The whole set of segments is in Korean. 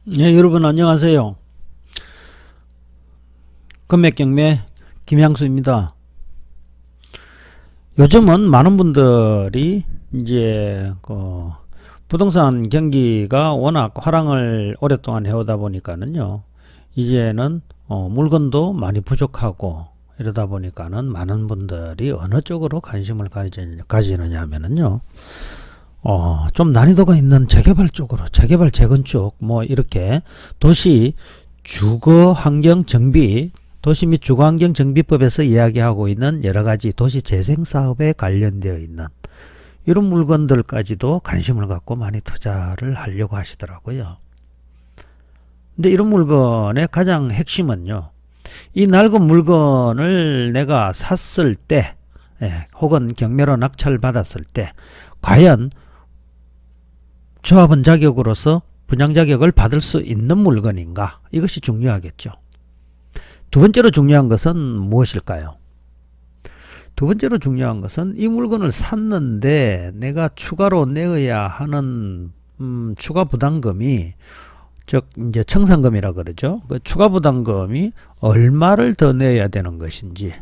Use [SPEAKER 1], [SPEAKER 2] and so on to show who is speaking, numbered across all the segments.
[SPEAKER 1] 네, 여러분 안녕하세요. 금맥경매 김향수입니다. 요즘은 많은 분들이 이제 부동산 경기가 워낙 화랑을 오랫동안 해오다 보니까는요, 이제는 물건도 많이 부족하고 이러다 보니까는 많은 분들이 어느 쪽으로 관심을 가지느냐 하면은요, 좀 난이도가 있는 재개발 쪽으로, 재개발 재건축 뭐 이렇게 도시 주거 환경 정비, 도시 및 주거 환경 정비법에서 이야기하고 있는 여러 가지 도시 재생 사업에 관련되어 있는 이런 물건들까지도 관심을 갖고 많이 투자를 하려고 하시더라고요. 근데 이런 물건의 가장 핵심은요, 이 낡은 물건을 내가 샀을 때, 혹은 경매로 낙찰받았을 때 과연 조합원 자격으로서 분양 자격을 받을 수 있는 물건인가, 이것이 중요하겠죠. 두 번째로 중요한 것은 무엇일까요? 두 번째로 중요한 것은 이 물건을 샀는데 내가 추가로 내어야 하는 추가 부담금이, 즉 이제 청산금이라 그러죠. 그 추가 부담금이 얼마를 더 내야 되는 것인지,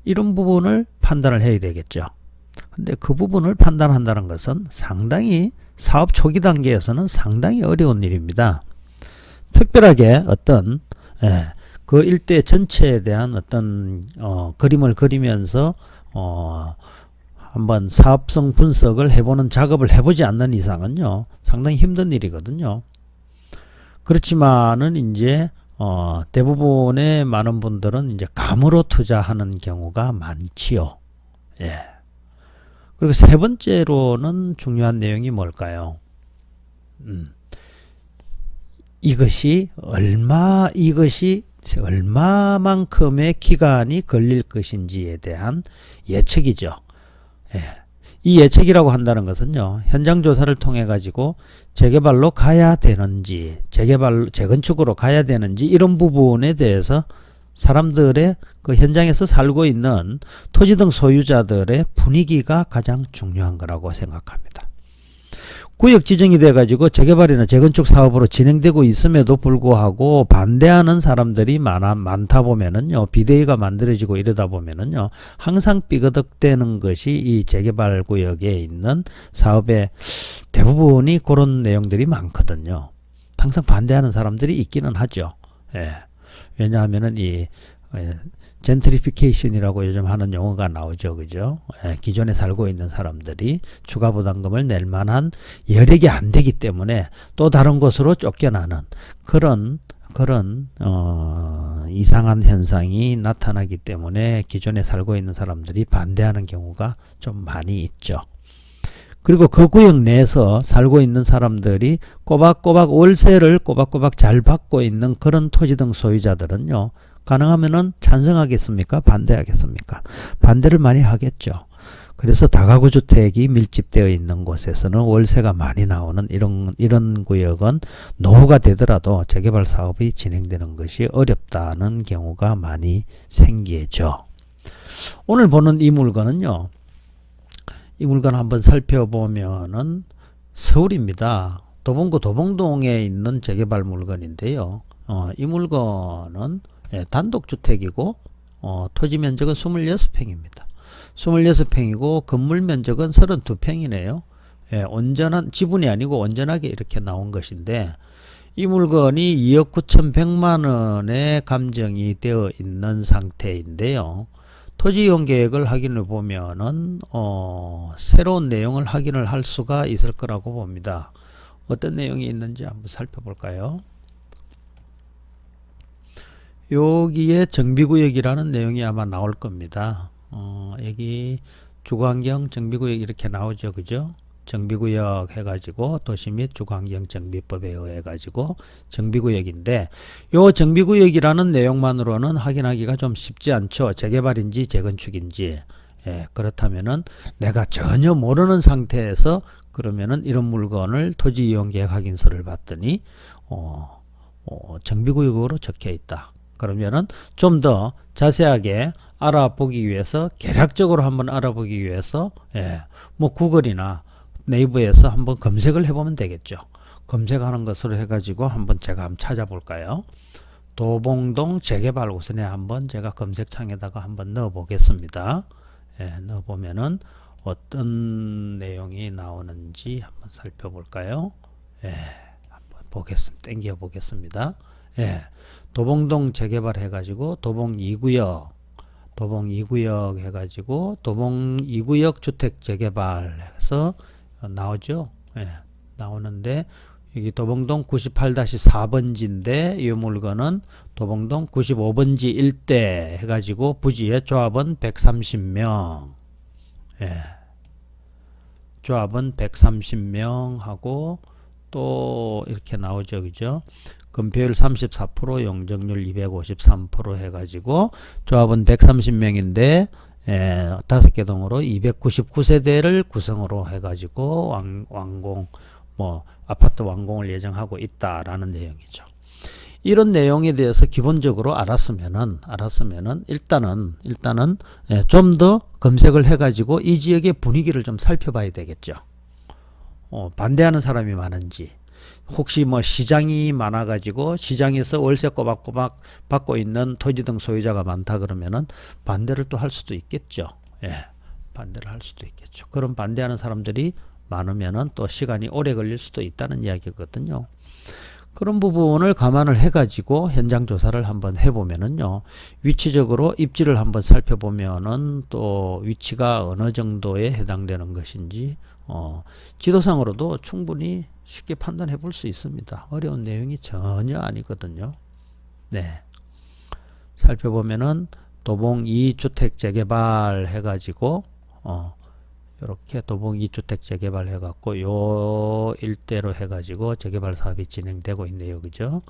[SPEAKER 1] 이런 부분을 판단을 해야 되겠죠. 근데 그 부분을 판단한다는 것은 상당히 사업 초기 단계에서는 상당히 어려운 일입니다. 특별하게 어떤 그 일대 전체에 대한 어떤 그림을 그리면서 한번 사업성 분석을 해보는 작업을 해보지 않는 이상은요, 상당히 힘든 일이거든요. 그렇지만은 이제 대부분의 많은 분들은 이제 감으로 투자하는 경우가 많지요. 예. 그리고 세 번째로는 중요한 내용이 뭘까요? 이것이 얼마만큼의 기간이 걸릴 것인지에 대한 예측이죠. 예. 이 예측이라고 한다는 것은요, 현장 조사를 통해 가지고 재개발로 가야 되는지, 재건축으로 가야 되는지, 이런 부분에 대해서 사람들의 그 현장에서 살고 있는 토지 등 소유자들의 분위기가 가장 중요한 거라고 생각합니다. 구역 지정이 돼 가지고 재개발이나 재건축 사업으로 진행되고 있음에도 불구하고 반대하는 사람들이 많다 보면은요, 비대위가 만들어지고 이러다 보면은요, 항상 삐거덕대는 것이 이 재개발 구역에 있는 사업의 대부분이 그런 내용들이 많거든요. 항상 반대하는 사람들이 있기는 하죠. 예. 왜냐하면은 이 젠트리피케이션이라고 요즘 하는 용어가 나오죠. 그죠? 기존에 살고 있는 사람들이 추가 부담금을 낼 만한 여력이 안 되기 때문에 또 다른 곳으로 쫓겨나는 그런 이상한 현상이 나타나기 때문에 기존에 살고 있는 사람들이 반대하는 경우가 좀 많이 있죠. 그리고 그 구역 내에서 살고 있는 사람들이 꼬박꼬박 월세를 꼬박꼬박 잘 받고 있는 그런 토지 등 소유자들은요, 가능하면은 찬성하겠습니까? 반대하겠습니까? 반대를 많이 하겠죠. 그래서 다가구 주택이 밀집되어 있는 곳에서는 월세가 많이 나오는 이런 구역은 노후가 되더라도 재개발 사업이 진행되는 것이 어렵다는 경우가 많이 생기죠. 오늘 보는 이 물건은요, 이 물건 한번 살펴보면은 서울입니다. 도봉구 도봉동에 있는 재개발 물건인데요. 이 물건은 단독주택이고 토지 면적은 26평입니다. 26평이고 건물 면적은 32평이네요. 온전한 지분이 아니고 온전하게 이렇게 나온 것인데, 이 물건이 2억 9,100만 원에 감정이 되어 있는 상태인데요. 토지 이용 계획을 확인해 보면은 새로운 내용을 확인을 할 수가 있을 거라고 봅니다. 어떤 내용이 있는지 한번 살펴볼까요? 여기에 정비구역이라는 내용이 아마 나올 겁니다. 여기 주거환경 정비구역 이렇게 나오죠. 그죠? 정비구역 해가지고 도시 및 주거환경 정비법에 의해 가지고 정비구역인데, 요 정비구역이라는 내용만으로는 확인하기가 좀 쉽지 않죠. 재개발인지 재건축인지. 그렇다면은 내가 전혀 모르는 상태에서 그러면은 이런 물건을 토지이용계획 확인서를 봤더니 정비구역으로 적혀 있다. 그러면은 좀 더 자세하게 알아보기 위해서, 개략적으로 한번 알아보기 위해서, 뭐 구글이나 네이버에서 한번 검색을 해보면 되겠죠. 검색하는 것으로 해가지고 한번 제가 한번 찾아볼까요? 도봉동 재개발 우선에 한번 제가 검색창에다가 한번 넣어 보겠습니다. 넣어 보면은 어떤 내용이 나오는지 한번 살펴볼까요? 한번 보겠습니다. 땡겨 보겠습니다. 도봉동 재개발 해가지고 도봉 2구역 해가지고 도봉 2구역 주택 재개발해서 나오죠. 나오는데 여기 도봉동 98-4번지인데 이 물건은 도봉동 95번지 일대 해가지고 부지의 조합은 130명. 조합은 130명 하고 또 이렇게 나오죠. 그죠? 건폐율 34%, 용적률 253% 해가지고 조합은 130명인데 5개 동으로 299세대를 구성으로 해가지고 완공, 뭐 아파트 완공을 예정하고 있다라는 내용이죠. 이런 내용에 대해서 기본적으로 알았으면은 일단은 좀 더 검색을 해가지고 이 지역의 분위기를 좀 살펴봐야 되겠죠. 반대하는 사람이 많은지, 혹시 뭐 시장이 많아가지고 시장에서 월세 꼬박꼬박 받고 있는 토지 등 소유자가 많다 그러면은 반대를 또 할 수도 있겠죠. 반대를 할 수도 있겠죠. 그럼 반대하는 사람들이 많으면은 또 시간이 오래 걸릴 수도 있다는 이야기거든요. 그런 부분을 감안을 해가지고 현장 조사를 한번 해보면은요, 위치적으로 입지를 한번 살펴보면은 또 위치가 어느 정도에 해당되는 것인지 지도상으로도 충분히 쉽게 판단해 볼 수 있습니다. 어려운 내용이 전혀 아니거든요. 살펴보면은 도봉 2주택 재개발 해가지고 이렇게 도봉 2주택 재개발 해갖고 요 일대로 해가지고 재개발 사업이 진행되고 있네요. 그죠?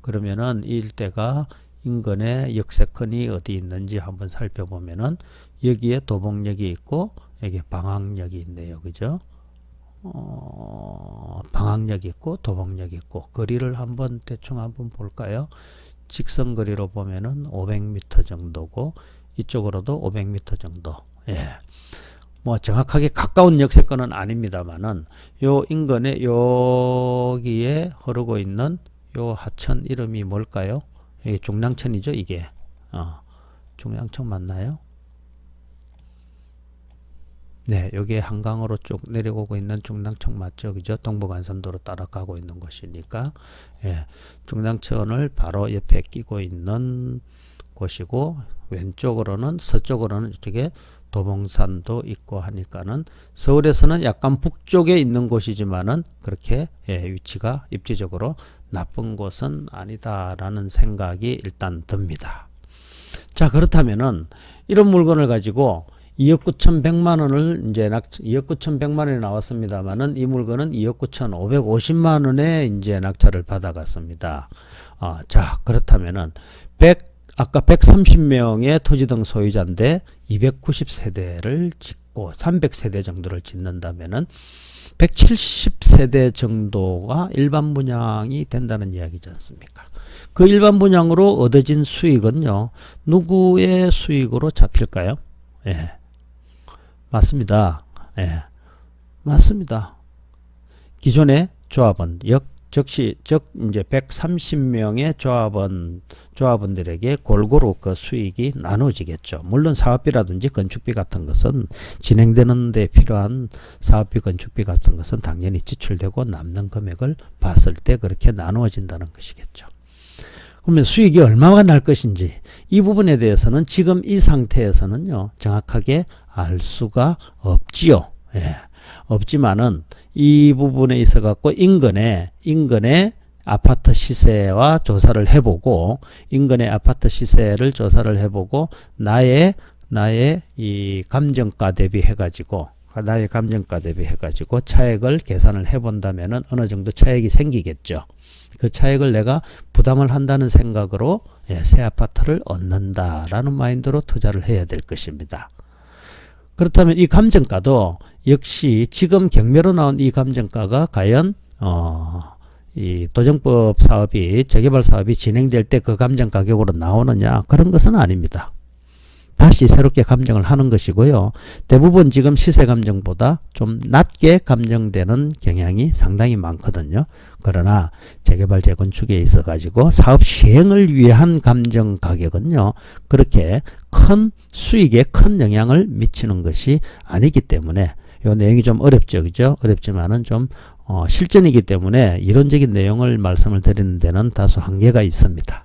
[SPEAKER 1] 그러면은 이 일대가 인근에 역세권이 어디 있는지 한번 살펴보면은 여기에 도봉역이 있고 여기 방학역이 있네요. 그죠? 방학역이 있고 도봉역이 있고, 거리를 한번 대충 한번 볼까요? 직선 거리로 보면은 500m 정도고 이쪽으로도 500m 정도. 뭐 정확하게 가까운 역세권은 아닙니다만은 요 인근에 여기에 흐르고 있는 요 하천 이름이 뭘까요? 이게 중랑천이죠. 이게 중랑천 맞나요? 여기에 한강으로 쭉 내려오고 있는 중랑천 맞죠? 그죠? 동부간선도로 따라가고 있는 곳이니까 중랑천을 바로 옆에 끼고 있는 곳이고, 왼쪽으로는 서쪽으로는 이쪽에 도봉산도 있고 하니까는 서울에서는 약간 북쪽에 있는 곳이지만은 그렇게 위치가 입지적으로 나쁜 곳은 아니다라는 생각이 일단 듭니다. 자, 그렇다면은 이런 물건을 가지고 2억 9,100만 원을 이제 2억 9,100만 원이 나왔습니다만은 이 물건은 2억 9,550만 원에 이제 낙찰을 받아갔습니다. 자, 그렇다면은 아까 130명의 토지 등 소유자인데 290세대를 짓고 300세대 정도를 짓는다면은 170세대 정도가 일반 분양이 된다는 이야기지 않습니까? 그 일반 분양으로 얻어진 수익은요, 누구의 수익으로 잡힐까요? 맞습니다. 맞습니다. 기존의 조합원, 즉시 이제 130명의 조합원들에게 골고루 그 수익이 나눠지겠죠. 물론 사업비라든지 건축비 같은 것은 진행되는 데 필요한 사업비, 건축비 같은 것은 당연히 지출되고 남는 금액을 봤을 때 그렇게 나누어진다는 것이겠죠. 그러면 수익이 얼마가 날 것인지 이 부분에 대해서는 지금 이 상태에서는요, 정확하게 알 수가 없지요. 없지만은 이 부분에 있어 갖고 인근의 아파트 시세와 조사를 해보고, 인근의 아파트 시세를 조사를 해보고 나의 이 감정가 대비해 가지고 차액을 계산을 해본다면은 어느 정도 차액이 생기겠죠. 그 차액을 내가 부담을 한다는 생각으로 새 아파트를 얻는다라는 마인드로 투자를 해야 될 것입니다. 그렇다면 이 감정가도 역시 지금 경매로 나온 이 감정가가 과연 이 도정법 사업이 재개발 사업이 진행될 때 그 감정 가격으로 나오느냐 그런 것은 아닙니다. 다시 새롭게 감정을 하는 것이고요. 대부분 지금 시세 감정보다 좀 낮게 감정되는 경향이 상당히 많거든요. 그러나 재개발 재건축에 있어 가지고 사업 시행을 위한 감정 가격은요. 그렇게 큰 수익에 큰 영향을 미치는 것이 아니기 때문에 이 내용이 좀 어렵죠. 그죠? 어렵지만은 좀 실전이기 때문에 이론적인 내용을 말씀을 드리는 데는 다소 한계가 있습니다.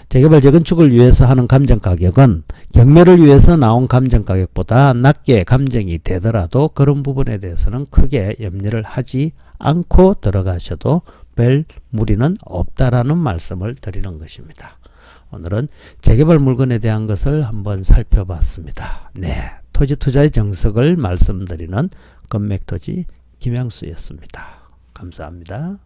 [SPEAKER 1] 재개발 재건축을 위해서 하는 감정 가격은 경매를 위해서 나온 감정 가격보다 낮게 감정이 되더라도 그런 부분에 대해서는 크게 염려를 하지 않고 들어가셔도 별 무리는 없다라는 말씀을 드리는 것입니다. 오늘은 재개발 물건에 대한 것을 한번 살펴봤습니다. 네, 토지 투자의 정석을 말씀드리는 건맥토지 김양수였습니다. 감사합니다.